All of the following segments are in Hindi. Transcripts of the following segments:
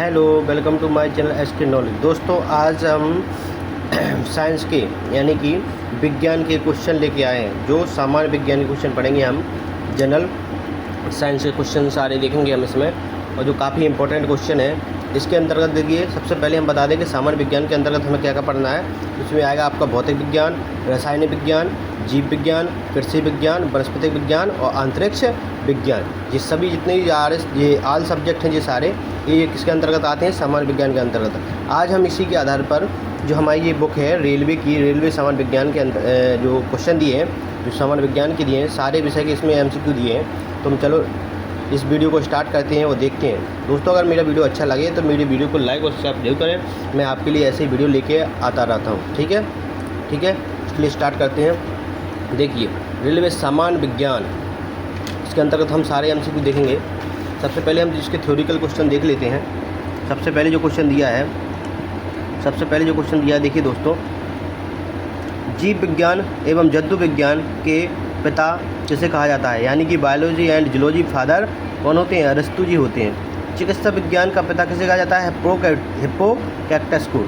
Hello, welcome to my channel SK knowledge. दोस्तों, आज हम साइंस के यानी कि विज्ञान के क्वेश्चन लेके आए हैं। जो सामान्य विज्ञान के क्वेश्चन पढ़ेंगे हम, जनरल साइंस के क्वेश्चन सारे देखेंगे हम इसमें, और जो काफ़ी इंपॉर्टेंट क्वेश्चन है इसके अंतर्गत देखिए। सबसे पहले हम बता दें कि सामान्य विज्ञान के अंतर्गत हमें क्या क्या पढ़ना है। इसमें आएगा आपका भौतिक विज्ञान, रासायनिक विज्ञान, जीव विज्ञान, कृषि विज्ञान, वनस्पतिक विज्ञान और अंतरिक्ष विज्ञान। ये सभी जितने ये ऑल सब्जेक्ट हैं, ये सारे ये किसके अंतर्गत आते हैं? सामान्य विज्ञान के अंतर्गत। आज हम इसी के आधार पर जो हमारी ये बुक है रेलवे की, रेलवे सामान्य विज्ञान के जो क्वेश्चन दिए हैं, जो सामान्य विज्ञान के दिए हैं, सारे विषय के इसमें MCQ दिए हैं। तो हम चलो इस वीडियो को स्टार्ट करते हैं और देखते हैं। दोस्तों, अगर मेरा वीडियो अच्छा लगे तो मेरी वीडियो को लाइक और सब्सक्राइब जरूर करें। मैं आपके लिए ऐसे ही वीडियो लेके आता रहता हूँ। ठीक है, इसलिए स्टार्ट करते हैं। देखिए, रेलवे सामान्य विज्ञान, इसके अंतर्गत हम सारे MCQ देखेंगे। सबसे पहले हम जिसके थ्योरिकल क्वेश्चन देख लेते हैं। सबसे पहले जो क्वेश्चन दिया है, देखिए दोस्तों, जीव विज्ञान एवं जंतु विज्ञान के पिता किसे कहा जाता है? यानी कि बायोलॉजी एंड जूलॉजी फादर कौन होते हैं? अरस्तु जी होते हैं। चिकित्सा विज्ञान का पिता किसे कहा जाता है? हिप्पोकैक्टस को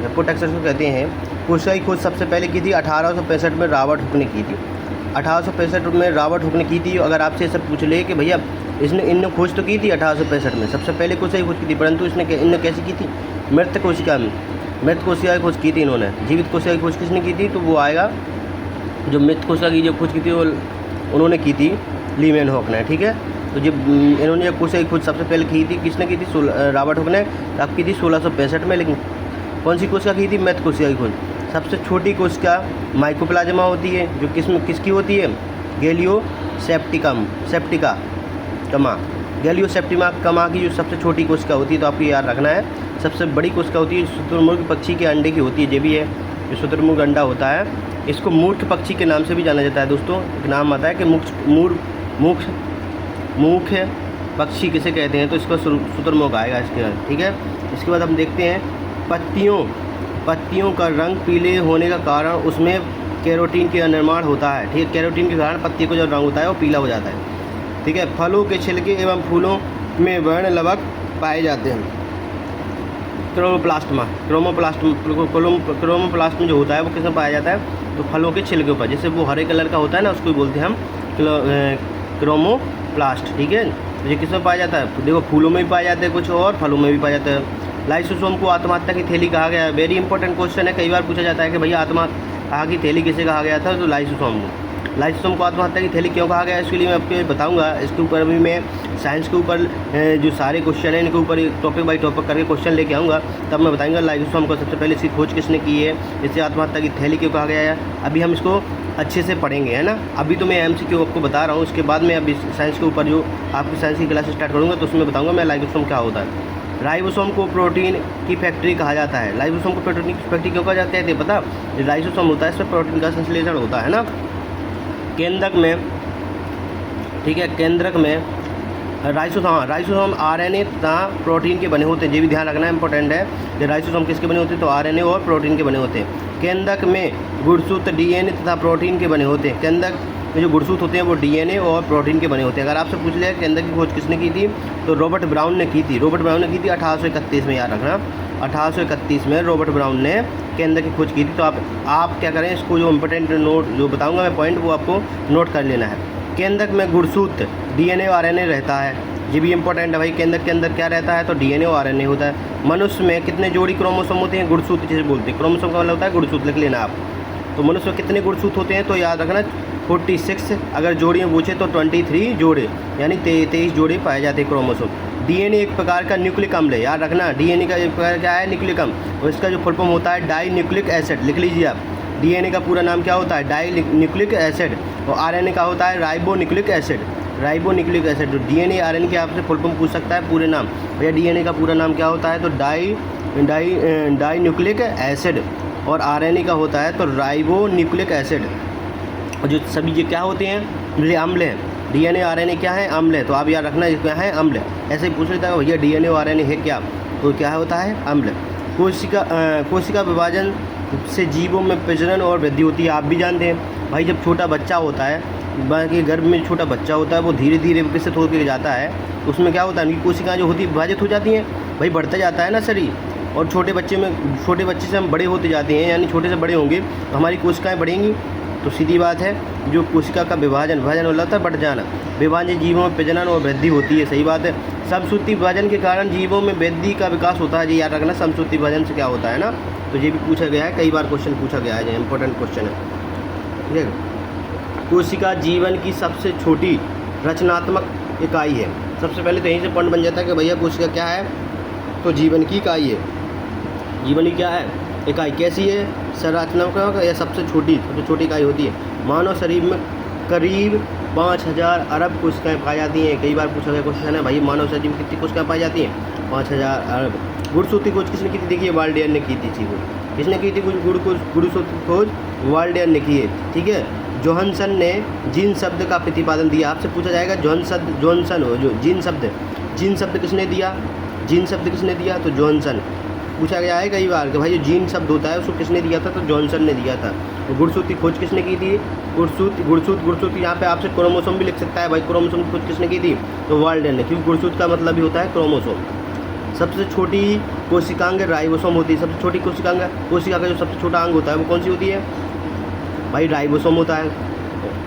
कहते हैं। कोशिका की खोज सबसे पहले की थी 1865 में रॉबर्ट हुक ने की थी। 1865 में रॉबर्ट हुक ने की थी। अगर आपसे सब पूछ ले कि भैया इनने खोज तो की थी 1865 में, सबसे पहले कोशिका की खोज की थी, परंतु इनने कैसी की थी? मृत कोशिका की खोज की थी इन्होंने। जीवित कोशिका की खोज किसने की थी? तो वो आएगा जो मृत कोशिका की जो खोज की थी वो उन्होंने की थी लीमेनहॉक ने। ठीक है, तो जब इन्होंने जब कोशिका की खोज सबसे पहले की थी, किसने की थी? रॉबर्ट हुक ने। तब की थी 1665 में। लेकिन कौन सी कोशिका की थी? मृत कोशिका की खोज। सबसे छोटी कोशिका माइकोप्लाज्मा होती है, जो किसकी होती है? गैलियोसेप्टिमा की जो सबसे छोटी कोशिका होती है, तो आपको याद रखना है। सबसे बड़ी कोशिका होती है शुतुरमुर्ग पक्षी के अंडे की होती है। ये भी है, जो शुतुरमुर्ग अंडा होता है, इसको मूर्ख पक्षी के नाम से भी जाना जाता है। दोस्तों, एक नाम आता है कि मूर्ख पक्षी किसे कहते हैं? तो इसको शुतुरमुर्ग आएगा इसके बाद। ठीक है, इसके बाद हम देखते हैं पत्तियों का रंग पीले होने का कारण उसमें कैरोटीन का निर्माण होता है। ठीक है, कैरोटीन के कारण पत्ती को जो रंग होता है वो पीला हो जाता है। ठीक है, फलों के छिलके एवं फूलों में वर्ण लवक पाए जाते हैं। क्रोमोप्लास्ट जो होता है वो किसमें पाया जाता है? तो फलों के छिलके पर, जैसे वो हरे कलर का होता है ना, उसको बोलते हैं हम क्रोमोप्लास्ट। ठीक है, तो ये किसमें पाया जाता है? देखो, फूलों में भी पाया जाता है कुछ, और फलों में भी पाया जाता है। लाइसोसोम को आत्महत्या की थैली कहा गया है। वेरी इंपॉर्टेंट क्वेश्चन है, कई बार पूछा जाता है कि भैया आत्महत्या की थैली किसे कहा गया था? तो लाइसोसोम को आत्महत्या की थैली क्यों कहा गया है, इसके लिए मैं आपको बताऊंगा। इसके ऊपर भी मैं साइंस के ऊपर जो सारे क्वेश्चन हैं इनके ऊपर टॉपिक बाई टॉपिक करके क्वेश्चन लेके आऊँगा, तब मैं बताऊंगा लाइसोसोम को सबसे पहले इसकी खोज किसने की है, इसे आत्महत्या की थैली क्यों कहा गया है। अभी हम इसको अच्छे से पढ़ेंगे, है ना। अभी तो मैं MCQ आपको बता रहा हूँ, उसके बाद मैं अभी साइंस के ऊपर जो आपकी साइंस की क्लास स्टार्ट करूँगा तो उसमें बताऊँगा मैं लाइसोसोम क्या होता है। राइबोसोम को प्रोटीन की फैक्ट्री कहा जाता है। राइबोसोम को प्रोटीन की फैक्ट्री क्यों कहा जाता है? पता, राइबोसोम होता है, इसमें प्रोटीन का संश्लेषण होता है ना। केंद्रक में, ठीक है, राइबोसोम RNA तथा प्रोटीन के बने होते हैं। ये भी ध्यान रखना इंपॉर्टेंट है कि राइबोसोम किसके बने होते हैं? तो RNA और प्रोटीन के बने होते हैं। केंद्रक में गुणसूत्र DNA तथा प्रोटीन के बने होते हैं। केंद्रक में जो गुणसूत्र होते हैं वो DNA और प्रोटीन के बने होते हैं। अगर आपसे पूछ लिया केंद्रक की खोज किसने की थी, तो रॉबर्ट ब्राउन ने की थी। 1831 में, याद रखना, 1831 में रॉबर्ट ब्राउन ने केंद्रक की खोज की थी। तो आप क्या करें, इसको जो इंपॉर्टेंट नोट जो बताऊंगा मैं पॉइंट, वो आपको नोट कर लेना है। केंद्रक में गुणसूत्र DNA और RNA रहता है। ये भी इंपॉर्टेंट है भाई। केंद्रक के अंदर क्या रहता है? तो DNA और RNA होता है। मनुष्य में कितने जोड़ी क्रोमोसोम होते हैं? गुणसूत्र जिसे बोलते हैं। क्रोमोसोम का मतलब होता है गुणसूत्र, लिख लेना आप। तो मनुष्य में कितने गुणसूत्र होते हैं? तो याद रखना 46, अगर जोड़ी में पूछे तो 23 जोड़े, यानी 23 जोड़े पाए जाते हैं क्रोमोसोम। DNA एक प्रकार का न्यूक्लिक अम्ल है, याद रखना। DNA का एक प्रकार क्या है? न्यूक्लिक अम्ल, और इसका जो फुल फॉर्म होता है डाई न्यूक्लिक एसिड, लिख लीजिए आप। DNA का पूरा नाम क्या होता है? Di nucleic acid. और RNA का होता है राइबो न्यूक्लिक एसिड। तो DNA RNA के आपसे फुल फॉर्म पूछ सकता है पूरे नाम, भैया DNA का पूरा नाम क्या होता है? तो डाई न्यूक्लिक एसिड। और RNA का होता है तो राइबो न्यूक्लिक एसिड। और जो सभी ये क्या होते हैं? ये अम्ल हैं। DNA RNA क्या है? अम्ल है। तो आप याद रखना क्या है? अम्ल। ऐसे ही पूछ लेता है भैया DNA और RNA है क्या, तो क्या होता है? अम्ल। कोशिका विभाजन से जीवों में प्रजनन और वृद्धि होती है। आप भी जानते हैं भाई, जब छोटा बच्चा होता है, बाकी गर्भ में छोटा बच्चा होता है, वो धीरे धीरे विकसित होकर जाता है, उसमें क्या होता है? उनकी कोशिकाएं जो होती है विभाजित हो जाती हैं। भाई बढ़ता जाता है ना शरीर, और छोटे बच्चे से हम बड़े होते जाते हैं, यानी छोटे से बड़े होंगे तो हमारी कोशिकाएँ बढ़ेंगी। तो सीधी बात है, जो कोशिका का विभाजन होता है बढ़ जाना, विभाजन जीवों में प्रजनन और वृद्धि होती है। सही बात है। समसूत्री विभाजन के कारण जीवों में वृद्धि का विकास होता है। जी याद रखना, समसूत्री विभाजन से क्या होता है ना, तो ये भी पूछा गया है, कई बार क्वेश्चन पूछा गया है, ये इंपॉर्टेंट क्वेश्चन है। ठीक है। कोशिका जीवन की सबसे छोटी रचनात्मक इकाई है। सबसे पहले तो यहीं से पॉइंट बन जाता है कि भैया कोशिका क्या है, तो जीवन की इकाई है। जीवन की क्या है, इकाई कैसी है, संरचनात्मक या सबसे छोटी इकाई होती है। मानव शरीर में करीब 5000 अरब कोशिकाएँ पाई जाती हैं। कई बार पूछा गया क्वेश्चन है, भाई मानव शरीर में कितनी कोशिकाएँ पाई जाती हैं, 5000 अरब। गुणसूत्री खोज किसने की थी, देखिए वाल्डेयर ने की थी। किसने की थी गुणसूत्री खोज, वाल्डेयर ने की है। ठीक है। जोहानसन ने जीन शब्द का प्रतिपादन दिया। आपसे पूछा जाएगा जॉनसन हो, जो जीन शब्द किसने दिया, जीन शब्द किसने दिया, तो जॉनसन। पूछा गया है कई बार कि भाई जो जीन शब्द होता है उसको किसने दिया था, तो जॉनसन ने दिया था। तो गुणसूत्री खोज किसने की थी, गुणसूत्री यहाँ पे आपसे क्रोमोसोम भी लिख सकता है भाई, क्रोमोसोम की खोज किसने की थी, तो वाल्डेयर ने, क्योंकि गुणसूत्र का मतलब ही होता है क्रोमोसोम। सबसे छोटी कोशिकांग राइबोसोम होती है। सबसे छोटी कोशिका का जो सबसे छोटा अंग होता है वो कौन सी होती है, भाई राइबोसोम होता है।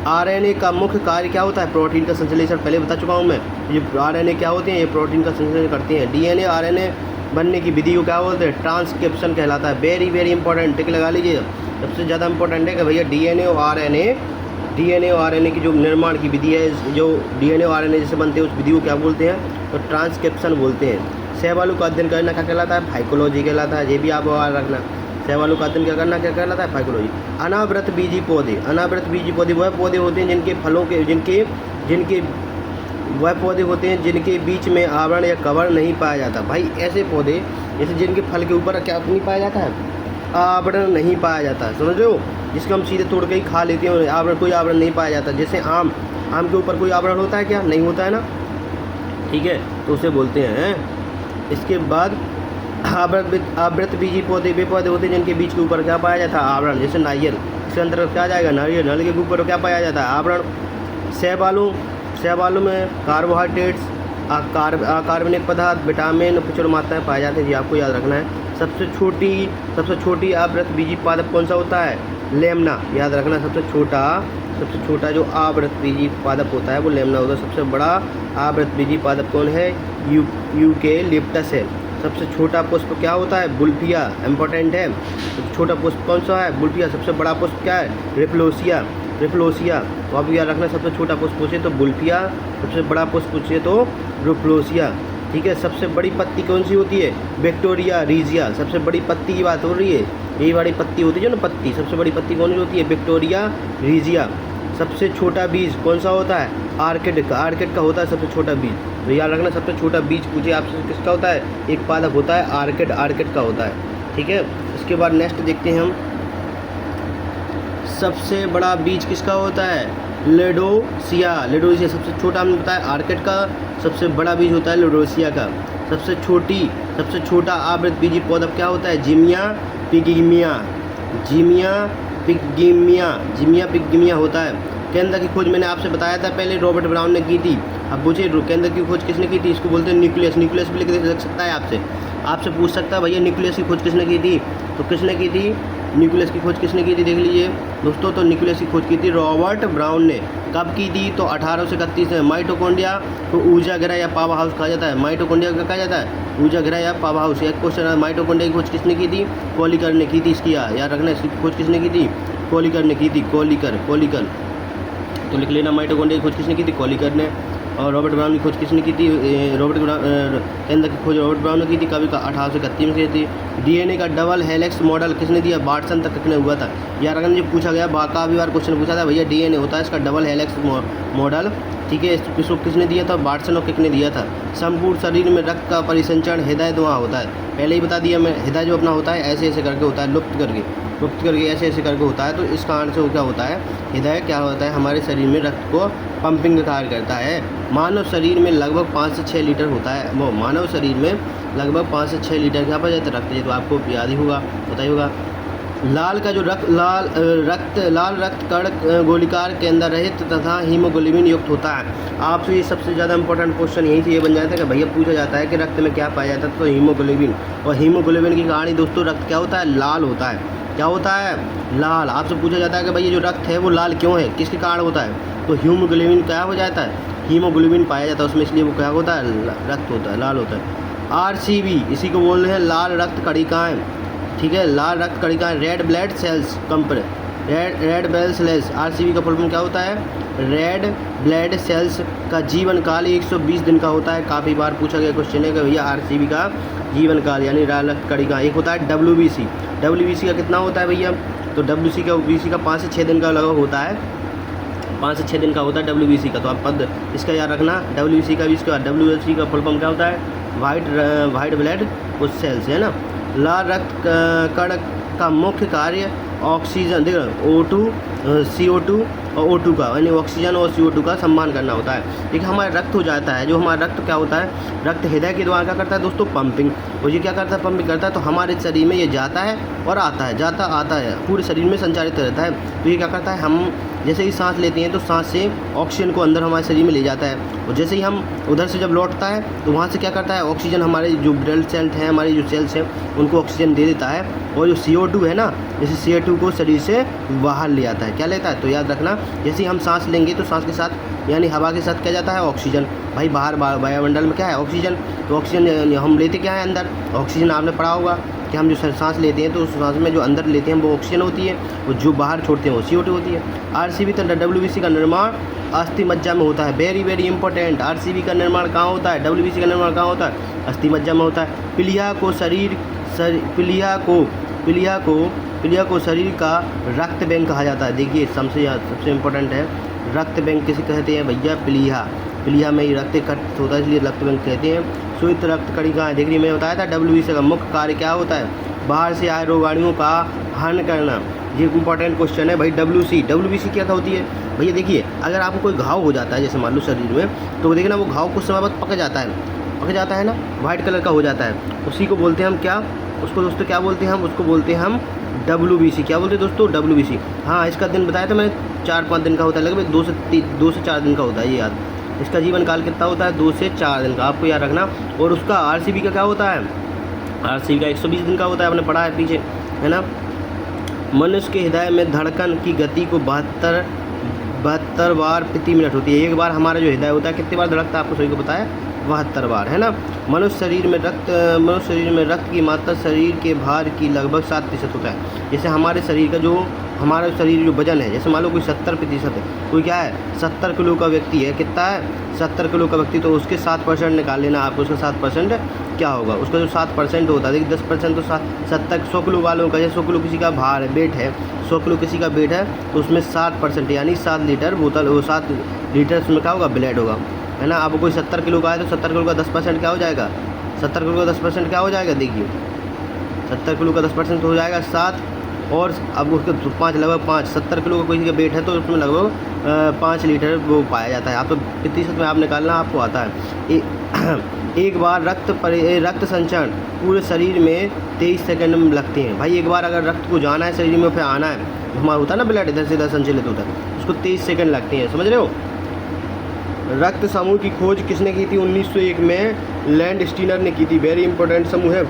आरएनए का मुख्य कार्य क्या होता है, प्रोटीन का संश्लेषण। पहले बता चुका हूँ मैं, ये आरएनए क्या होते हैं, ये प्रोटीन का संश्लेषण करते हैं। डीएनए आरएनए बनने की विधि को क्या बोलते हैं, ट्रांसक्रिप्शन कहलाता है। वेरी इंपॉर्टेंट, टिक लगा लीजिए। सबसे ज़्यादा इंपॉर्टेंट है कि भैया डीएनए और आरएनए की जो निर्माण की विधि है, जो डीएनए और आरएनए जैसे बनते हैं उस विधि को क्या बोलते हैं, तो ट्रांसक्रिप्शन बोलते हैं। सहबालू का अध्ययन करना क्या कहलाता है, फाइकोलॉजी कहलाता है। ये भी आप याद रखना, सहबालू का अध्ययन क्या करना क्या कहलाता है, फाइकोलॉजी। अनावृत बीजी पौधे वह पौधे होते हैं जिनके फलों के वह पौधे होते हैं जिनके बीच में आवरण या कवर नहीं पाया जाता। भाई ऐसे पौधे जैसे जिनके फल के ऊपर क्या नहीं पाया जाता है, आवरण नहीं पाया जाता, समझ रहे हो, जिसको हम सीधे तोड़ के ही खा लेते हैं, कोई आवरण नहीं पाया जाता। जैसे आम के ऊपर कोई आवरण होता है क्या, नहीं होता है ना, ठीक है, तो उसे बोलते हैं। इसके बाद आवृत बीजी पौधे वे पौधे होते हैं जिनके बीच के ऊपर क्या पाया जाता है, आवरण। जैसे नारियल, इसके अंतर्गत क्या आ जाएगा, नारियल के ऊपर क्या पाया जाता है, आवरण। सहबालू में कार्बोहाइड्रेट्स, कार्बनिक पदार्थ, विटामिन, प्रचुर मात्रा में पाए जाते हैं। जी आपको याद रखना है। सबसे छोटी आवृत बीजी पादप कौन सा होता है, लेमना। याद रखना, सबसे छोटा जो आवृत बीजी पादप होता है वो लेमना होता है। सबसे बड़ा आवृत बीजी पादप कौन है, यूकेलिप्टस है। सबसे छोटा पुष्प क्या होता है, बुल्फिया, इंपॉर्टेंट है। सबसे छोटा पुष्प कौन सा है, बुल्फिया। सबसे बड़ा पुष्प क्या है, रिफ्लोसिया। तो आप याद रखना, सबसे छोटा पुष्प पूछे तो बुल्फिया, सबसे बड़ा पुष्प पूछे तो रिफ्लोसिया। ठीक है। सबसे बड़ी पत्ती कौन सी होती है, विक्टोरिया रीजिया। सबसे बड़ी पत्ती की बात हो रही है, यही बड़ी पत्ती होती है जो ना पत्ती, सबसे बड़ी पत्ती कौन सी होती है, विक्टोरिया रीजिया। सबसे छोटा बीज कौन सा होता है, आर्किड का होता है सबसे छोटा बीज। तो याद रखना, सबसे छोटा बीज पूछे आपसे किसका होता है, एक पादप होता है आर्किड का होता है। ठीक है। इसके बाद नेक्स्ट देखते हैं हम, सबसे बड़ा बीज किसका होता है, लेडोसिया। सबसे छोटा हमने बताया आर्किड का, सबसे बड़ा बीज होता है लेडोसिया का। सबसे छोटा आवृत बीजी पौधा क्या होता है, जिमिया पिग्मिया होता है। केंद्र की खोज मैंने आपसे बताया था पहले, रॉबर्ट ब्राउन ने की थी। अब पूछे केंद्र की खोज किसने की थी, इसको बोलते हैं न्यूक्लियस भी लिख सकता है आपसे पूछ सकता है भैया न्यूक्लियस की खोज किसने की थी, तो किसने की थी, न्यूक्लियस की खोज किसने की थी, देख लीजिए दोस्तों। तो न्यूक्लियस की खोज की थी रॉबर्ट ब्राउन ने। कब की थी, तो 1831 में। माइटोकॉन्ड्रिया को ऊर्जा गृह या पावर हाउस कहा जाता है। माइटोकॉन्ड्रिया का कहा जाता है ऊर्जा गृह या पावर हाउस। एक क्वेश्चन है, माइटोकॉन्ड्रिया की खोज किसने की थी, कोलिकर ने की थी। इसकी याद रखना, इसकी खोज किसने की थी, कोलिकर ने की थी। कोलिकर तो लिख लेना, माइटोकॉन्ड्रिया की खोज किसने की थी, कोलिकर ने। और रॉबर्ट ब्राउन की खोज किसने की थी, केंद्र की खोज रॉबर्ट ब्राउन ने की थी। कभी का 1831 में की थी। डीएनए का डबल हेलिक्स मॉडल किसने दिया, बार्टसन तक किसने हुआ था। यार अगर जब पूछा गया, काफ़ी बार क्वेश्चन पूछा था भैया, डीएनए होता है इसका डबल हेलिक्स मॉडल। ठीक है। इसको किसने दिया था, बार्टसन और किसने दिया था। संपूर्ण शरीर में रक्त का परिसंचरण हृदय द्वारा होता है। पहले ही बता दिया मैं, हृदय जो अपना होता है ऐसे करके होता है, लुप्त करके ऐसे करके होता है। तो इस कारण से क्या होता है, हृदय क्या होता है, हमारे शरीर में रक्त को पंपिंग का कार्य करता है। मानव शरीर में लगभग 5 से 6 लीटर होता है, वो मानव शरीर में लगभग 5 से 6 लीटर क्या पाया जाता है, रक्त। ये तो आपको याद ही होगा, पता ही होगा। लाल का जो लाल रक्त कण गोलिकार के अंदर रहित तथा हीमोग्लोबिन युक्त होता है। आपसे ये सबसे ज़्यादा इंपॉर्टेंट क्वेश्चन यही से ये बन जाता है कि भैया पूछा जाता है कि रक्त में क्या पाया जाता है, तो हीमोग्लोबिन। और हीमोग्लोबिन की कहानी दोस्तों, रक्त क्या होता है, लाल होता है। क्या होता है, लाल। आपसे पूछा जाता है कि भैया जो रक्त है वो लाल क्यों है, किसके कारण होता है, तो हीमोग्लोबिन क्या हो जाता है, हीमोग्लोबिन पाया जाता है उसमें, इसलिए वो क्या होता है, रक्त होता है, लाल होता है। RCB इसी को बोल रहे हैं लाल रक्त कणिकाएँ, ठीक है, लाल रक्त कणिकाएँ, red blood cells red blood cells. RCB का फुल फॉर्म क्या होता है, रेड ब्लड सेल्स का जीवन काल 120 दिन का होता है। काफ़ी बार पूछा गया क्वेश्चन है कि भैया RCB का जीवन काल यानी लाल रक्त कणिका। एक होता है WBC का कितना होता है भैया, तो WBC का 5 से 6 दिन का लगभग होता है, 5 से 6 दिन का होता है WBC का। तो आप पद इसका याद रखना, WBC का भी। इसका WBC का फुल फॉर्म क्या होता है, वाइट ब्लड सेल्स, है ना। लाल रक्त कण का मुख्य कार्य ऑक्सीजन, देखो O2 CO2 और O2 का यानी ऑक्सीजन और CO2 का सम्मान करना होता है। देखिए हमारा रक्त हो जाता है, जो हमारा रक्त क्या होता है, रक्त हृदय के द्वारा क्या करता है दोस्तों, पंपिंग। और ये क्या करता है, पंपिंग करता है, तो हमारे शरीर में ये जाता है और आता है, जाता आता है, पूरे शरीर में संचारित रहता है। तो ये क्या करता है, हम जैसे ही सांस लेते हैं तो सांस से ऑक्सीजन को अंदर हमारे शरीर में ले जाता है, और जैसे ही हम उधर से जब लौटता है तो वहाँ से क्या करता है, ऑक्सीजन हमारे जो ब्लड सेल हैं, हमारे जो सेल्स हैं उनको ऑक्सीजन दे देता है। और जो CO2 है ना, जैसे CO2 को शरीर से बाहर ले आता है, क्या लेता है, तो याद रखना जैसे ही हम सांस लेंगे तो सांस के साथ यानी हवा के साथ क्या जाता है, ऑक्सीजन। भाई बाहर वायुमंडल में क्या है, ऑक्सीजन। तो ऑक्सीजन हम लेते क्या है, अंदर ऑक्सीजन। आपने पढ़ा होगा कि हम जो सांस लेते हैं तो उस सांस में जो अंदर लेते हैं वो ऑक्सीजन होती है, और जो बाहर छोड़ते हैं वो CO2 होती है। RCB तथा WBC का निर्माण अस्थि मज्जा में होता है। Very important. RCB का निर्माण कहाँ होता है, WBC का निर्माण कहाँ होता है, अस्थि मज्जा में होता है। प्लीहा को शरीर का रक्त बैंक कहा जाता है। देखिए सबसे इम्पोर्टेंट है, रक्त बैंक किसे कहते हैं भैया, प्लीहा में ही रक्त इकट्ठा होता है, इसलिए रक्त बैंक कहते हैं। श्वेत रक्त कणिकाएँ, देखिए मैंने बताया था WBC का मुख्य कार्य क्या होता है, बाहर से आए रोगाणुओं का हनन करना। ये इंपॉर्टेंट क्वेश्चन है भाई। WBC क्या होती है भैया, देखिए अगर आपको कोई घाव हो जाता है जैसे मान लो शरीर में, तो देखना वो घाव कुछ समय बाद पक जाता है ना, वाइट कलर का हो जाता है, उसी को बोलते हैं हम क्या, उसको दोस्तों क्या बोलते हैं हम, उसको बोलते हैं हम WBC। क्या बोलते हैं दोस्तों, WBC। हाँ, इसका दिन बताया था मैंने, 4-5 दिन का होता है, लगभग 2 से 4 दिन का होता है, ये याद। इसका जीवन काल कितना होता है, 2 से 4 दिन का, आपको याद रखना। और उसका RCB का क्या होता है, RCB का 120 दिन का होता है, आपने पढ़ा है पीछे, है ना। मनुष्य के हृदय में धड़कन की गति को 72 बार प्रति मिनट होती है। एक बार हमारा जो हृदय होता है कितनी बार धड़कता है, आपको सभी को पता है, 72 बार, है ना। मनुष्य शरीर में रक्त की मात्रा शरीर के भार की लगभग 7% होता है। जैसे हमारा शरीर जो वजन है, जैसे मान लो कोई 70% है, कोई क्या है 70 किलो का व्यक्ति है, कितना है 70 किलो का व्यक्ति, तो उसके 7% निकाल लेना आपको, उसका 7% क्या होगा, उसका जो 7% होता है, देखिए 10% तो 100 किलो वालों का, जैसे 100 किलो किसी का भार है, वेट है, 100 किलो किसी का वेट है, तो उसमें 7% यानी 7 लीटर बोतल, वो 7 लीटर उसमें क्या होगा, ब्लड होगा, है ना। अब कोई 70 किलो का है तो 70 किलो का 10% क्या हो जाएगा, 70 किलो का 10% क्या हो जाएगा, देखिए 70 किलो का 10% हो जाएगा 7, और अब उसके 70 किलो का कोई का वेट है तो उसमें लगभग 5 लीटर वो पाया जाता है। आप तो प्रतिशत में आप निकालना आपको आता है। एक बार रक्त संचरण पूरे शरीर में 23 सेकंड में लगते हैं। भाई एक बार अगर रक्त को जाना है शरीर में फिर आना है, हमारा होता है ना ब्लड इधर से इधर संचालित होता है, उसको 23 सेकंड लगते हैं, समझ रहे हो। रक्त समूह की खोज किसने की थी, 1901 में लैंड स्टीनर ने की थी। वेरी इंपॉर्टेंट समूह है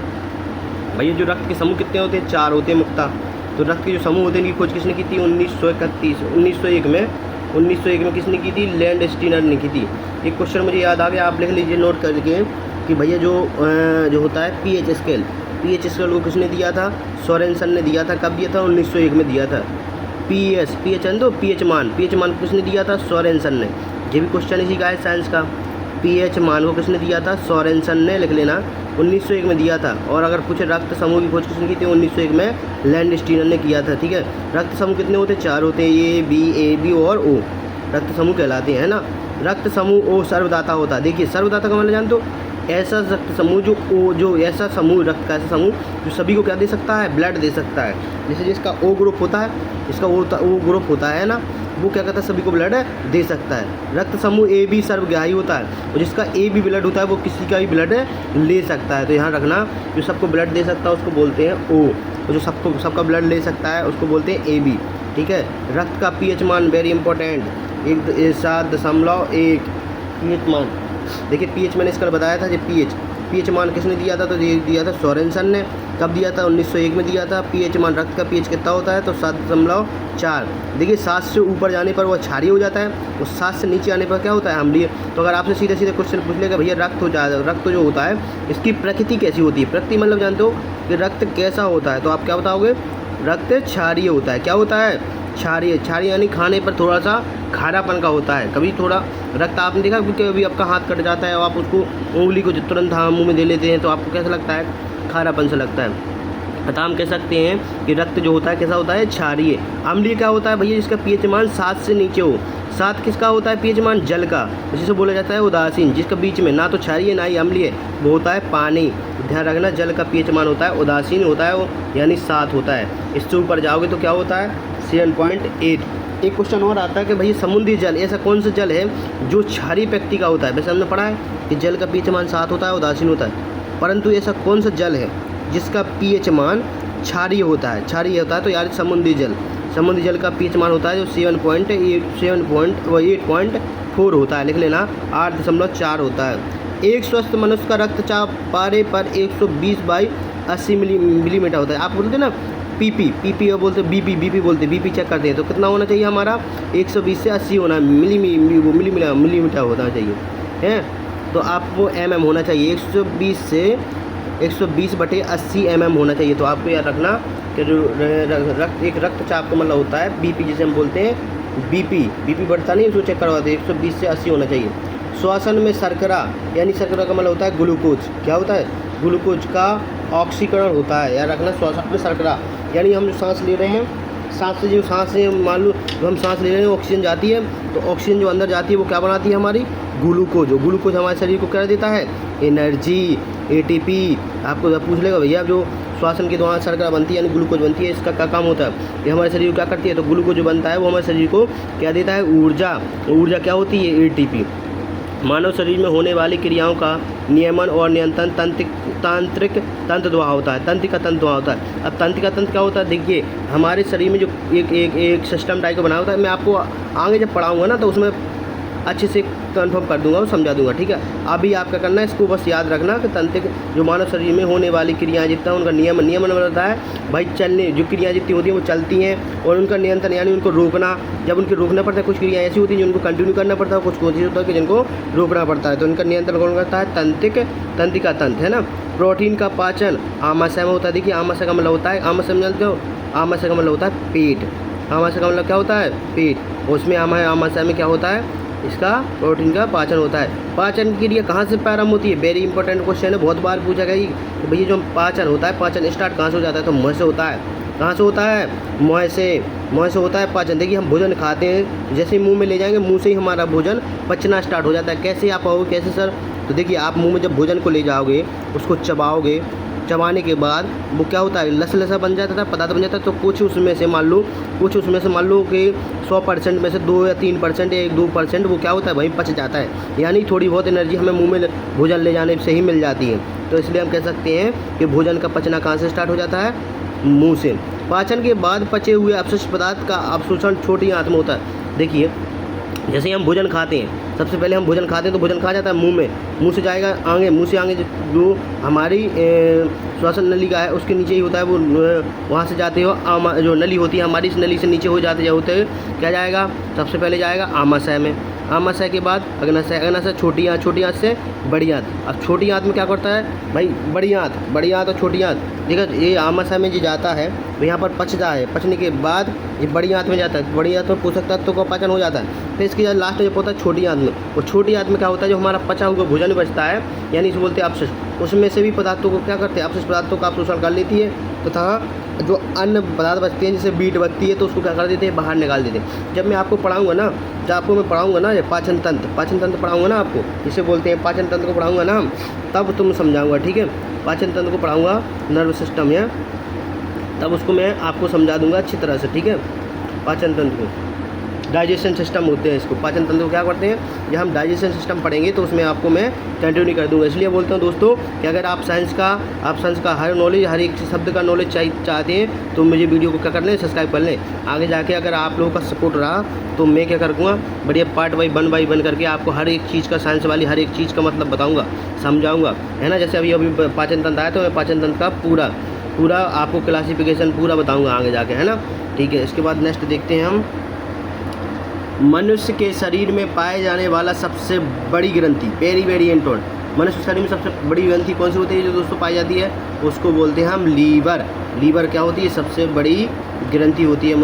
भैया। जो रक्त के समूह कितने होते हैं, 4 होते हैं मुख्यतः। तो रक्त के जो समूह होते हैं इनकी खोज किसने की थी, 1901 में किसने की थी, लैंड स्टीनर ने की थी। एक क्वेश्चन मुझे याद आ गया, आप लिख लीजिए नोट करके कि भैया जो होता है पीएच स्केल को किसने दिया था, सोरेनसन ने दिया था। कब दिया था, 1901 में दिया था। पीएच मान किसने दिया था, सोरेनसन ने। ये भी क्वेश्चन इसी का है साइंस का। पीएच मान को किसने दिया था, सोरेनसन ने, लिख लेना, 1901 में दिया था। और अगर कुछ रक्त समूह की खोज किसने की थी, 1901 में लैंड स्टीनर ने किया था, ठीक है। रक्त समूह कितने होते हैं, 4 होते हैं, ए बी और ओ रक्त समूह कहलाते हैं, है ना। रक्त समूह ओ सर्वदाता होता है। देखिए सर्वदाता का मतलब जानते हो, ऐसा रक्त समूह जो ऐसा समूह, रक्त का ऐसा समूह जो सभी को क्या दे सकता है, ब्लड दे सकता है। जैसे जिसका ओ ग्रुप होता है, इसका ओ ग्रुप होता है ना, वो क्या करता है, सभी को ब्लड दे सकता है। रक्त समूह ए बी सर्वग्राही होता है, और जिसका ए बी ब्लड होता है वो किसी का भी ब्लड ले सकता है। तो यहाँ रखना, जो सबको ब्लड दे सकता है उसको बोलते हैं ओ, और जो सबका ब्लड ले सकता है उसको बोलते हैं ए बी, ठीक है। रक्त का पीएच मान वेरी इंपॉर्टेंट, 7.1 पीएच मान। देखिए पीएच मैंने इसका बताया था, जो पीएच मान किसने दिया था, तो ये दिया था सोरेनसन ने। कब दिया था, 1901 में दिया था। पीएच मान, रक्त का पीएच कितना होता है, तो 7.4। देखिए 7 से ऊपर जाने पर वो क्षारीय हो जाता है, और 7 से नीचे आने पर क्या होता है, अम्लीय। तो अगर आपसे सीधे सीधे क्वेश्चन पूछ लेगा भैया रक्त जो होता है इसकी प्रकृति कैसी होती है, प्रकृति मतलब जानते हो कि रक्त कैसा होता है, तो आप क्या बताओगे, रक्त क्षारीय होता है। क्या होता है, क्षारीय यानी खाने पर थोड़ा सा खारापन का होता है। कभी थोड़ा रक्त आपने देखा कि कभी आपका हाथ कट जाता है और आप उसको उंगली को तुरंत मुंह में दे लेते हैं, तो आपको कैसा लगता है, खारापन से लगता है। अतः हम कह सकते हैं कि रक्त जो होता है कैसा होता है, क्षारीय। अम्लीय क्या होता है भैया, जिसका पीएच मान 7 से नीचे हो। 7 किसका होता है पीएच मान, जल का, जिसे बोला जाता है उदासीन। जिसका बीच में ना तो क्षारीय ना ही अम्लीय, वो होता है पानी। ध्यान रखना, जल का पीएच मान होता है उदासीन होता है वो, यानी 7 होता है। इससे ऊपर जाओगे तो क्या होता है, 7.8। एक क्वेश्चन और आता है कि भैया समुद्री जल ऐसा कौन सा जल है जो क्षारीय प्रकृति का होता है। वैसे हमने पढ़ा है कि जल का पीएच मान 7 होता है, उदासीन होता है, परंतु ऐसा कौन सा जल है जिसका पीएच मान क्षारीय होता है, तो यार समुद्री जल का पीएच मान होता है जो 7.4 होता है। लिख लेना, 8.4 होता है। एक स्वस्थ मनुष्य का रक्तचाप पारे पर 120/80 मिलीमीटर होता है। आप बोलते ना पीपी और बोलते बीपी बोलते, बीपी चेक करते हैं तो कितना होना चाहिए हमारा, 120 से 80 होना मिलीमीटर होना चाहिए, है। तो आपको mm होना चाहिए, 120/80 mm होना चाहिए। तो आपको याद रखना कि जो एक रक्तचाप का मतलब होता है बीपी, जिसे हम बोलते हैं बीपी बढ़ता नहीं, उसको चेक करवाते हैं, 120 से 80 होना चाहिए। श्वसन में शर्करा, यानी शर्करा का मतलब होता है ग्लूकोज। क्या होता है, ग्लूकोज का ऑक्सीकरण होता है। याद रखना, श्वसन में शर्करा यानी हम जो सांस ले रहे हैं, सांस से मान लो जो हम सांस ले रहे हैं ऑक्सीजन जाती है, तो ऑक्सीजन जो अंदर जाती है वो क्या बनाती है, हमारी ग्लूकोज हमारे शरीर को क्या देता है, एनर्जी, ATP। आपको पूछ लेगा भैया जो श्वसन के दौरान शर्करा बनती है यानी ग्लूकोज बनती है, इसका क्या काम होता है, ये हमारे शरीर को क्या करती है, तो ग्लूकोज जो बनता है वो हमारे शरीर को क्या देता है, ऊर्जा क्या होती है, ATP। मानव शरीर में होने वाली क्रियाओं का नियमन और नियंत्रण तांत्रिक तंत्र द्वारा होता है, तंत्रिका तंत्र द्वारा होता है। अब तंत्रिका तंत्र क्या होता है, देखिए हमारे शरीर में जो एक सिस्टम टाइप का बना होता है, मैं आपको आगे जब पढ़ाऊँगा ना तो उसमें अच्छे से कन्फर्म कर दूंगा और समझा दूंगा, ठीक है। अभी आप क्या करना है, इसको बस याद रखना कि तंत्रिक जो मानव शरीर में होने वाली क्रियाएं जितना उनका नियमन होता है भाई, चलने जो क्रियाएं जितनी होती हैं वो चलती हैं, और उनका नियंत्रण यानी उनको रोकना, जब उनको रोकना पड़ता है। कुछ क्रियाएं ऐसी होती हैं जिनको कंटिन्यू करना पड़ता है, कुछ ऐसी होता है कि जिनको रोकना पड़ता है, तो उनका नियंत्रण कौन करता है, तंत्रिका तंत्र, है ना। प्रोटीन का पाचन आमाशय में होता है। देखिए आमाशय का मतलब होता है, आमाशय में जानते हो, आमाशय का मतलब होता है पेट। आमाशय का मतलब क्या होता है, पेट। उसमें आमाशय में क्या होता है, इसका प्रोटीन का पाचन होता है। पाचन की क्रिया कहाँ से प्रारंभ होती है, वेरी इंपॉर्टेंट क्वेश्चन है, बहुत बार पूछा गया कि भैया जो पाचन होता है, पाचन स्टार्ट कहाँ से हो जाता है, तो मुँह से होता है। कहाँ से होता है, मुँह से होता है पाचन। देखिए हम भोजन खाते हैं, जैसे मुंह में ले जाएंगे मुंह से ही हमारा भोजन पचना स्टार्ट हो जाता है। कैसे आप आओगे, कैसे सर, तो देखिए आप मुंह में जब भोजन को ले जाओगे, उसको चबाओगे, चबाने के बाद वो क्या होता है, लसा बन जाता है, पदार्थ बन जाता है। तो कुछ उसमें से मान लो कि 100% में से 2 या 3% या 1-2% वो क्या होता है, वहीं पच जाता है, यानी थोड़ी बहुत एनर्जी हमें मुंह में भोजन ले जाने से ही मिल जाती है। तो इसलिए हम कह सकते हैं कि भोजन का पचना कहाँ से स्टार्ट हो जाता है, मुँह से। पाचन के बाद पचे हुए अपशिष्ट पदार्थ का अवशोषण छोटी आंत में होता है। देखिए जैसे हम भोजन खाते हैं, सबसे पहले हम भोजन खाते हैं तो भोजन खा जाता है मुंह से जाएगा आगे, मुंह से आगे जो हमारी श्वसन नली का है उसके नीचे ही होता है, वो वहाँ से जाते हो जो नली होती है हमारी, इस नली से नीचे हो जाते होते क्या जाएगा, सबसे पहले जाएगा आमाशय में। आमाशय के बाद अग्नाशय, छोटी आंत से बड़ी आंत। अब छोटी आंत में क्या करता है भाई, बड़ी आंत और छोटी आंत। देखो ये आमाशय में जो जाता है तो यहाँ पर पचता है, पचने के बाद ये बड़ी आंत में जाता है, बड़ी आंत में पोषक तत्वों का पाचन हो जाता है। फिर इसके लास्ट में जब होता है छोटी आंत में, और छोटी आंत में क्या होता है, जो हमारा पचा हुआ भोजन बचता है, यानी इसे बोलते हैं अपशिष्ट, उसमें से भी पदार्थों को क्या करते हैं, अपशिष्ट पदार्थों का अवशोषण कर लेती है, तथा जो अन्य पदार्थ बचते हैं जैसे बीट बचती है तो उसको क्या कर देते हैं, बाहर निकाल देते हैं। जब मैं आपको पढ़ाऊँगा ना, ये पाचन तंत्र पढ़ाऊँगा ना आपको, इसे बोलते हैं पाचन तंत्र को पढ़ाऊँगा ना हम, तब तुम समझाऊँगा, ठीक है। पाचन तंत्र को पढ़ाऊँगा, नर्व सिस्टम है, तब उसको मैं आपको समझा दूँगा अच्छी तरह से, ठीक है, पाचन तंत्र को। डाइजेशन सिस्टम होते हैं इसको, पाचन तंत्र को क्या करते हैं। जब हम डाइजेशन सिस्टम पढ़ेंगे तो उसमें आपको मैं कंटिन्यू कर दूंगा। इसलिए बोलता हूँ दोस्तों कि अगर आप साइंस का हर नॉलेज, हर एक शब्द का नॉलेज चाहते हैं तो मुझे वीडियो को क्या कर लें, सब्सक्राइब कर लें। आगे जाके अगर आप लोगों का सपोर्ट रहा तो मैं क्या करूँगा, बढ़िया पार्ट बाई वन करके आपको हर एक चीज़ का, साइंस वाली हर एक चीज़ का मतलब बताऊँगा, समझाऊँगा, है ना। जैसे अभी पाचन तंत्र आया तो मैं पाचन तंत्र का पूरा आपको क्लासिफिकेशन पूरा बताऊँगा आगे जाके, है ना। ठीक है, इसके बाद नेक्स्ट देखते हैं हम। मनुष्य के शरीर में पाए जाने वाला सबसे बड़ी ग्रंथि, वेरी इंपॉर्टेंट। मनुष्य शरीर में सबसे बड़ी ग्रंथि कौन सी होती है जो दोस्तों पाई जाती है, उसको बोलते हैं हम लीवर। लीवर क्या होती है, सबसे बड़ी ग्रंथि होती है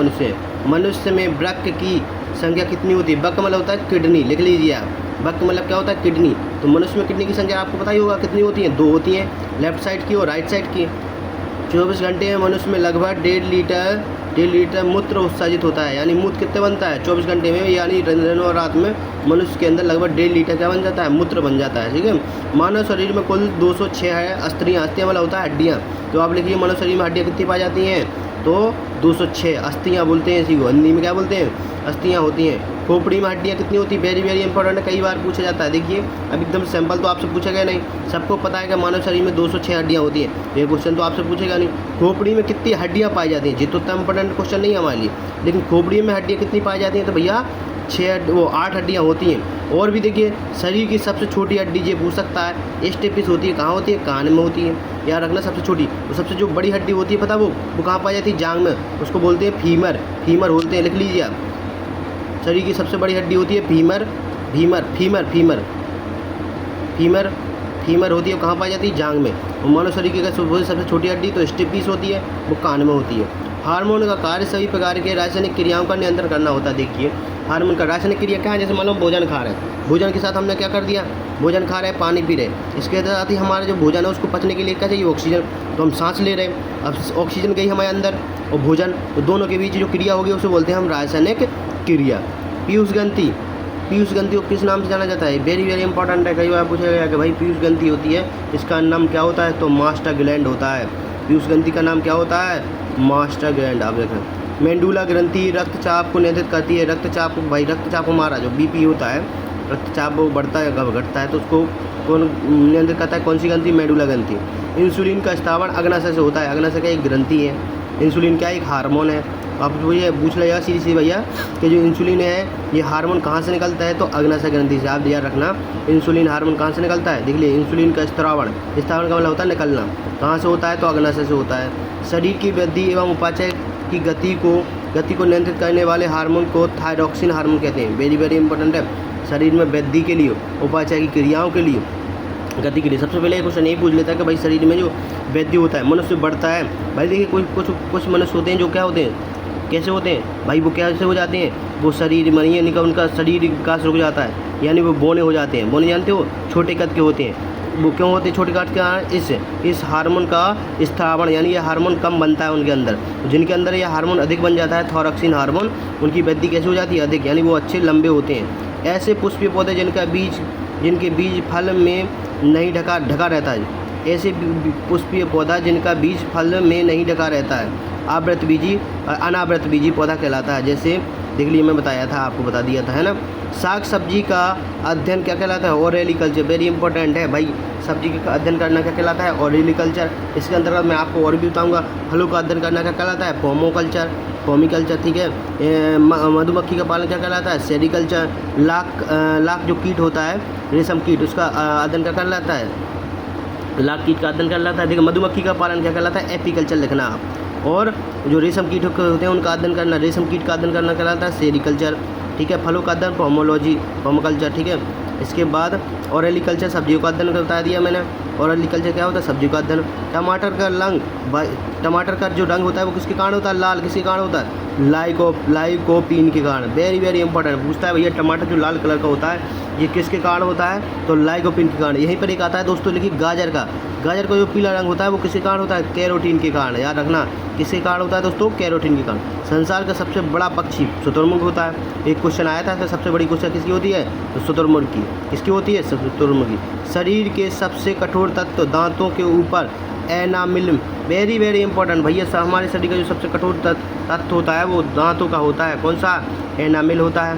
मनुष्य में वृक्क की संख्या कितनी होती है। वृक्क मतलब होता है किडनी, लिख लीजिए आप। वृक्क मतलब क्या होता है, किडनी। तो मनुष्य में किडनी की संख्या आपको पता ही होगा कितनी होती है, 2 होती हैं, लेफ्ट साइड की और राइट साइड की। 24 घंटे में मनुष्य में लगभग 1.5 लीटर मूत्र उत्सर्जित होता है। यानी मूत्र कितने बनता है 24 घंटे में, यानी दिन और रात में मनुष्य के अंदर लगभग 1.5 लीटर क्या बन जाता है, मूत्र बन जाता है। ठीक है, मानव शरीर में कुल 206 है अस्थियाँ वाला होता है हड्डियाँ। तो आप लिखिए मानव शरीर में हड्डियाँ कितनी पाई जाती हैं, तो 206 अस्थियाँ बोलते हैं इसी को, हिंदी में क्या बोलते हैं, अस्थियाँ होती हैं। खोपड़ी में हड्डियाँ कितनी होती है, वेरी इंपॉर्टेंट है, कई बार पूछा जाता है। देखिए अब एकदम सैंपल तो आपसे पूछा गया नहीं, सबको पता है कि मानव शरीर में 206 हड्डियाँ होती हैं, ये क्वेश्चन तो आपसे पूछेगा नहीं। खोपड़ी में कितनी हड्डियाँ पाई जाती हैं, ये तो इतना इंपॉर्टेंट क्वेश्चन नहीं है हमारे लिए, लेकिन खोपड़ी में हड्डियाँ कितनी पाई जाती हैं, तो भैया 8 हड्डियाँ होती हैं। और भी देखिए, शरीर की सबसे छोटी हड्डी ये पूछ सकता है, स्टेपिस होती है, कहाँ होती है, कान में होती है, याद रखना सबसे छोटी। तो सबसे जो बड़ी हड्डी होती है पता वो कहाँ पाई जाती है, जांघ में, उसको बोलते हैं फीमर बोलते हैं, लिख लीजिए आप। शरीर की सबसे बड़ी हड्डी होती है फीमर होती है, कहाँ पाई जाती है, जांघ में। और मानव शरीर की सबसे छोटी हड्डी तो स्टेपिस होती है, वो कान में होती है। हार्मोन का कार्य सभी प्रकार के रासायनिक क्रियाओं का नियंत्रण करना होता है। देखिए हार्मोन का रासायनिक क्रिया क्या है, जैसे मान लो भोजन खा रहे हैं, भोजन के साथ हमने क्या कर दिया, भोजन खा रहे हैं, पानी पी रहे हैं, इसके साथ ही हमारा जो भोजन है उसको पचने के लिए क्या चाहिए, ऑक्सीजन। तो हम सांस ले रहे हैं, अब ऑक्सीजन गई हमारे अंदर और भोजन, तो दोनों के बीच जो क्रिया होगी उसे बोलते हैं हम रासायनिक क्रिया। पीयूष ग्रंथि को किस नाम से जाना जाता है, वेरी इंपॉर्टेंट है, कई बार पूछा गया कि भाई पीयूष ग्रंथि होती है, इसका नाम क्या होता है, तो मास्टर ग्लैंड होता है। पीयूष ग्रंथि का नाम क्या होता है, मास्टर ग्लैंड। आप देखें मेंडुला ग्रंथि रक्तचाप को नियंत्रित करती है। रक्तचाप हमारा जो बीपी होता है, रक्तचाप वो बढ़ता है कब घटता है, तो उसको कौन नियंत्रित करता है, कौन सी ग्रंथि, मेडुला ग्रंथि। इंसुलिन का स्थापन अग्नाशय से होता है। अग्नाशय का एक ग्रंथि है। इंसुलिन क्या है, एक हार्मोन है। आप ये पूछ लिया सीधी भैया कि जो इंसुलिन है ये हार्मोन कहाँ से निकलता है, तो अग्नाशय ग्रंथि से। आप याद रखना इंसुलिन हार्मोन कहाँ से निकलता है, देख लीजिए इंसुलिन का स्त्रावण का मतलब होता है निकलना, कहाँ से होता है, तो अग्नाशय से होता है। शरीर की वृद्धि एवं उपापचय की गति को नियंत्रित करने वाले हार्मोन को थायरॉक्सिन हार्मोन कहते हैं। वेरी इंपॉर्टेंट है, शरीर में वृद्धि के लिए, उपापचय की क्रियाओं के लिए, गति के लिए। सबसे पहले क्वेश्चन यही पूछ लेता है कि भाई शरीर में जो वृद्धि होता है, मनुष्य बढ़ता है। भाई देखिए कुछ मनुष्य होते हैं जो क्या होते हैं, कैसे होते हैं भाई, वो कैसे हो जाते हैं, वो शरीर में यानी कि उनका शरीर विकास रुक जाता है, यानी वो बौने हो जाते हैं। बौने जानते हो, छोटे कद के होते हैं। वो क्यों होते हैं छोटे कद के, इस हार्मोन का स्थापन, यानी ये हार्मोन कम बनता है उनके अंदर। जिनके अंदर ये हार्मोन अधिक बन जाता है, थायरॉक्सिन हार्मोन, उनकी वृद्धि कैसे हो जाती है, अधिक, यानी वो अच्छे लंबे होते हैं। ऐसे पुष्पीय पौधे जिनके बीज फल में नहीं ढका रहता है, ऐसे पुष्पीय पौधा जिनका बीज फल में नहीं ढका रहता है अनावृत बीजी पौधा कहलाता है। जैसे देख लीजिए मैं बताया था, आपको बता दिया था, है ना। साग सब्जी का अध्ययन क्या कहलाता है, ओरेलिकल्चर। वेरी इंपॉर्टेंट है भाई, सब्जी का अध्ययन करना क्या कहलाता है, ओरेलिकल्चर। इसके अंतर्गत मैं आपको और भी बताऊंगा। फलों का अध्ययन करना क्या कहलाता है, पोमिकल्चर, ठीक है। मधुमक्खी का पालन क्या कहलाता है, सेरिकल्चर। लाख जो कीट होता है, रेशम कीट, उसका अध्ययन क्या कहलाता है, लाख कीट का अध्ययन कहलाता है। देखिए मधुमक्खी का पालन क्या कहलाता है, एपीकल्चर लिखना आप। और जो रेशम कीट होते हैं उनका अध्ययन करना, रेशम कीट का अध्ययन करना कहलाता है सेरिकल्चर, ठीक है। फलों का अध्ययन पोमोकल्चर, ठीक है। इसके बाद ओरेलिकल्चर, सब्जियों का अध्ययन बता दिया मैंने। ओरेलिकल्चर क्या होता है, सब्जियों का अध्ययन। टमाटर का जो रंग होता है वो किसके कारण होता है, लाल, किसके कारण होता है, लाइकोपीन के कारण। वेरी इंपॉर्टेंट पूछता है भैया, टमाटर जो लाल कलर का होता है ये किसके कारण होता है, तो लाइकोपीन के कारण। यहीं पर एक आता है दोस्तों, देखिए गाजर का जो पीला रंग होता है वो किसके कारण होता है, कैरोटीन के कारण। याद रखना किसके कारण होता है दोस्तों, कैरोटीन के कारण। संसार का सबसे बड़ा पक्षी शुतुरमुर्ग होता है। एक क्वेश्चन आया था, सबसे बड़ी क्वेश्चन किसकी होती है, तो शुतुरमुर्ग की। किसकी होती है, शुतुरमुर्ग की। शरीर के सबसे कठोर तत्व दांतों के ऊपर एनामिल, वेरी वेरी इंपॉर्टेंट भैया। हमारे शरीर का जो सबसे कठोर तत्व होता है वो दांतों का होता है, कौन सा? एनामिल होता है।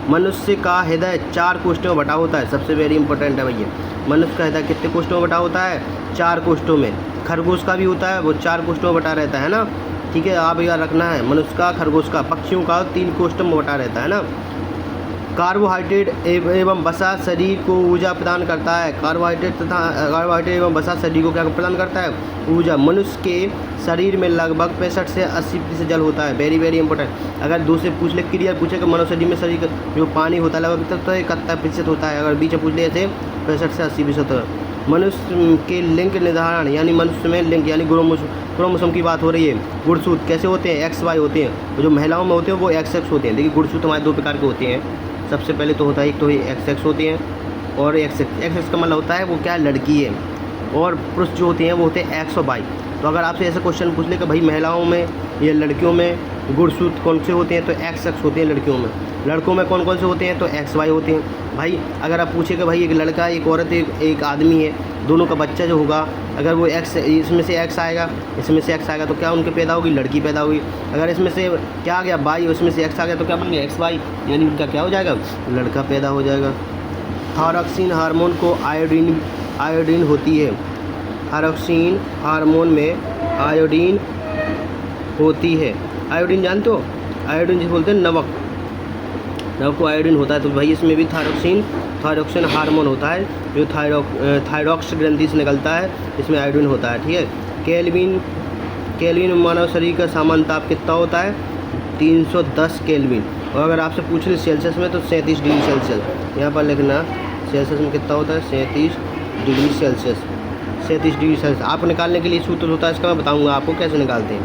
मनुष्य का हृदय 4 कोष्ठों में बटा होता है, सबसे वेरी इंपॉर्टेंट है भैया। मनुष्य का हृदय कितने कोष्ठों में बटा होता है? 4 कोष्ठों में। खरगोश का भी होता है, वो 4 कोष्ठों में बटा रहता है ना, ठीक है, आप याद रखना है। मनुष्य का, खरगोश का, पक्षियों का 3 कोष्ठों में बटा रहता है ना। कार्बोहाइड्रेट एवं वसा शरीर को ऊर्जा प्रदान करता है। कार्बोहाइड्रेट एवं वसा शरीर को क्या प्रदान करता है? ऊर्जा। मनुष्य के शरीर में लगभग 65 से 80% जल होता है, वेरी वेरी इंपॉर्टेंट। अगर दूसरे पूछ ले, क्लियर पूछे कि मनुष्य शरीर में शरीर का जो पानी होता है लगभग तक तो 71% होता है, अगर बीच में पूछ ले ऐसे 65 से 80%। मनुष्य के लिंग निर्धारण यानी मनुष्य में लिंग यानी क्रोमोसोम की बात हो रही है। गुणसूत्र कैसे होते हैं? XY होते हैं। जो महिलाओं में होते हैं वो XX होते हैं। देखिए गुणसूत्र हमारे 2 प्रकार के होते हैं। सबसे पहले तो होता है, एक तो XX होते हैं और XX का मतलब होता है वो क्या, लड़की है, और पुरुष जो होते हैं वो होते हैं X और Y। तो अगर आपसे ऐसा क्वेश्चन पूछ ले कि भाई महिलाओं में या लड़कियों में गुणसूत्र कौन से होते हैं, तो XX होते हैं लड़कियों में। लड़कों में कौन कौन से होते हैं, तो XY होते हैं। भाई अगर आप पूछे कि भाई एक लड़का, एक औरत, एक आदमी है, दोनों का बच्चा जो होगा, अगर वो इसमें से X आएगा, इसमें से X आएगा, तो क्या उनके पैदा होगी? लड़की पैदा होगी। अगर इसमें से क्या आ गया, Y, उसमें से X आ गया, तो क्या बन गया? XY, यानी उनका क्या हो जाएगा? लड़का पैदा हो जाएगा। थायरॉक्सिन हार्मोन को आयोडीन होती है। थायरॉक्सिन हार्मोन में आयोडीन होती है। आयोडीन जानते हो? आयोडीन जिसे बोलते हैं नमक, नमक को आयोडीन होता है। तो भाई इसमें भी थायरॉक्सिन हार्मोन होता है जो थायरॉक्स ग्रंथि से निकलता है, इसमें आयोडीन होता है, ठीक है। केल्विन मानव शरीर का सामान्य ताप कितना होता है? 310 केल्विन। और अगर आपसे पूछ ले सेल्सियस में तो 37 डिग्री सेल्सियस, यहाँ पर लिखना सेल्सियस में कितना होता है? 37 डिग्री सेल्सियस। 37 डिग्री सेल्सियस आप निकालने के लिए सूत्र होता है, इसका मैं बताऊँगा आपको कैसे निकालते हैं।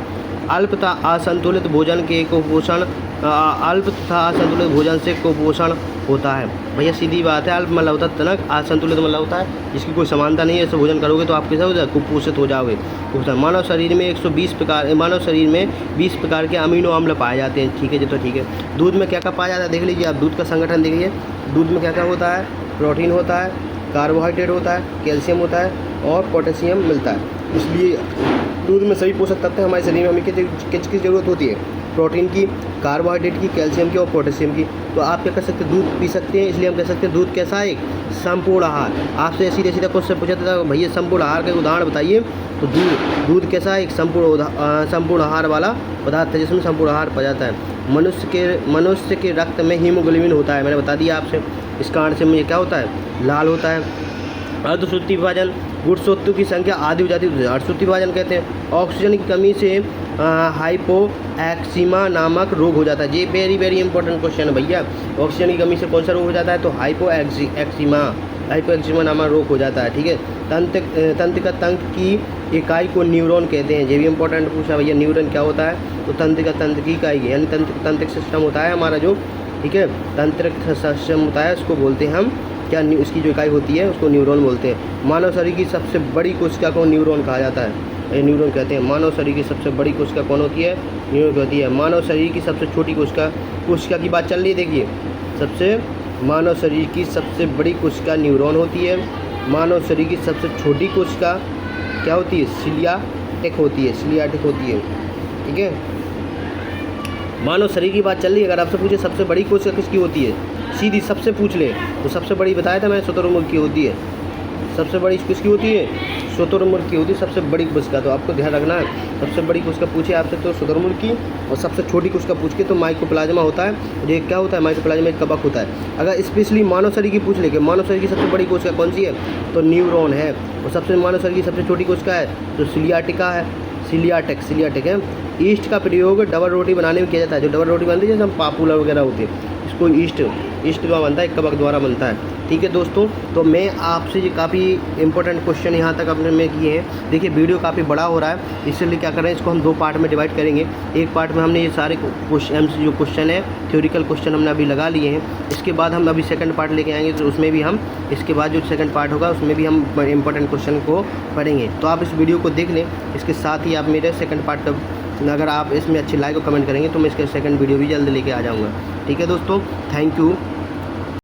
अल्प तथा असंतुलित भोजन के कुपोषण, अल्प तथा असंतुलित भोजन से कुपोषण होता है। भैया सीधी बात है, अल्प मतलब होता है तनक, असंतुलित मतलब होता है जिसकी कोई समानता नहीं है। ऐसे भोजन करोगे तो आप कैसा हो जाए? कुपोषित हो जाओगे। मानव शरीर में 20 प्रकार के अमीनो अम्ल पाए जाते हैं, ठीक है जी, तो ठीक है। दूध में क्या क्या पाया जाता है देख लीजिए आप, दूध का संगठन देख लीजिए। दूध में क्या क्या होता है? प्रोटीन होता है, कार्बोहाइड्रेट होता है, कैल्शियम होता है और पोटेशियम मिलता है। इसलिए दूध में सभी पोषक तत्व हमारे शरीर में हमें किसकी ज़रूरत होती है? प्रोटीन की, कार्बोहाइड्रेट की, कैल्शियम की और पोटेशियम की। तो आप क्या कर सकते हैं? दूध पी सकते हैं, इसलिए हम कह सकते हैं दूध कैसा है? एक संपूर्ण आहार। आपसे सीधे सीधा क्वेश्चन पूछा था भैया संपूर्ण आहार का उदाहरण बताइए, तो दूध कैसा है? एक संपूर्ण आहार वाला पदार्थ है जिसमें संपूर्ण आहार पाया जाता है। मनुष्य के रक्त में हीमोग्लोबिन होता है, मैंने बता दिया आपसे। इस कारण से मुझे क्या होता है? लाल होता है। अर्धसूत्रीय विभाजन, गुणसूत्रों की संख्या आधी हो जाती है, अर्धसूत्रीय विभाजन कहते हैं। ऑक्सीजन की कमी से हाइपोएक्सीमा नामक रोग हो जाता है। ये वेरी वेरी इंपॉर्टेंट क्वेश्चन है भैया। ऑक्सीजन की कमी से कौन सा रोग हो जाता है? तो हाइपोएक्सीमा नामक रोग हो जाता है, ठीक है। तंत्रिका की इकाई को न्यूरॉन कहते हैं, ये भी इंपॉर्टेंट पूछा भैया। न्यूरॉन क्या होता है? तो तंत्र की इकाई यानी तंत्रिक सिस्टम होता है हमारा जो, ठीक है, तंत्रिक सिस्टम होता है, उसको बोलते हैं हम क्या, इसकी जो इकाई होती है उसको न्यूरॉन बोलते हैं। मानव शरीर की सबसे बड़ी कोशिका को न्यूरॉन कहा जाता है, ये न्यूरॉन कहते हैं। मानव शरीर की सबसे बड़ी कोशिका कौन होती है? न्यूरॉन होती है। मानव शरीर की सबसे छोटी कोशिका की बात चल रही है, देखिए। मानव शरीर की सबसे बड़ी कोशिका न्यूरॉन होती है। मानव शरीर की सबसे छोटी कोशिका क्या होती है? सिलियाटिक होती है, ठीक है। मानव शरीर की बात चल रही है, अगर आपसे पूछे सबसे बड़ी कोशिका किसकी होती है, सीधी सबसे पूछ ले तो सबसे बड़ी बताया था मैं, शुतुरमुर्ग की होती है। सबसे बड़ी किसकी होती है? शुतुरमुर्ग की होती है सबसे बड़ी कोशिका। तो आपको ध्यान रखना है, सबसे बड़ी कोशिका पूछे आपसे तो शुतुरमुर्ग की, और सबसे छोटी कोशिका पूछ के तो माइकोप्लाज्मा होता है। ये क्या होता है? माइकोप्लाज्मा एक कवक होता है। अगर स्पेशली मानव शरीर की पूछ ले कि मानव शरीर की सबसे बड़ी कोशिका कौन सी है, तो न्यूरॉन है। और सबसे मानव शरीर की सबसे छोटी कोशिका है तो सिलियाटिक है। ईस्ट का प्रयोग डबल रोटी बनाने में किया जाता है। जो डबल रोटी बनती है जैसे हम पापुला वगैरह होते हैं, इसको ईस्ट का बनता है, कवक द्वारा बनता है, ठीक है दोस्तों। तो मैं आपसे ये काफ़ी इंपॉर्टेंट क्वेश्चन यहाँ तक अपने में किए हैं। देखिए वीडियो काफ़ी बड़ा हो रहा है, इसलिए क्या कर रहे हैं, इसको हम 2 पार्ट में डिवाइड करेंगे। एक पार्ट में हमने ये सारे जो क्वेश्चन है, थ्योरिकल क्वेश्चन हमने अभी लगा लिए हैं। इसके बाद हम अभी सेकंड पार्ट लेके आएंगे, तो उसमें भी हम, इसके बाद जो सेकंड पार्ट होगा उसमें भी हम इंपॉर्टेंट क्वेश्चन को पढ़ेंगे। तो आप इस वीडियो को देख लें, इसके साथ ही आप मेरे सेकंड पार्ट का, अगर आप इसमें अच्छी लाइक और कमेंट करेंगे तो मैं इसके सेकंड वीडियो भी जल्द लेके आ जाऊँगा, ठीक है दोस्तों। Thank you.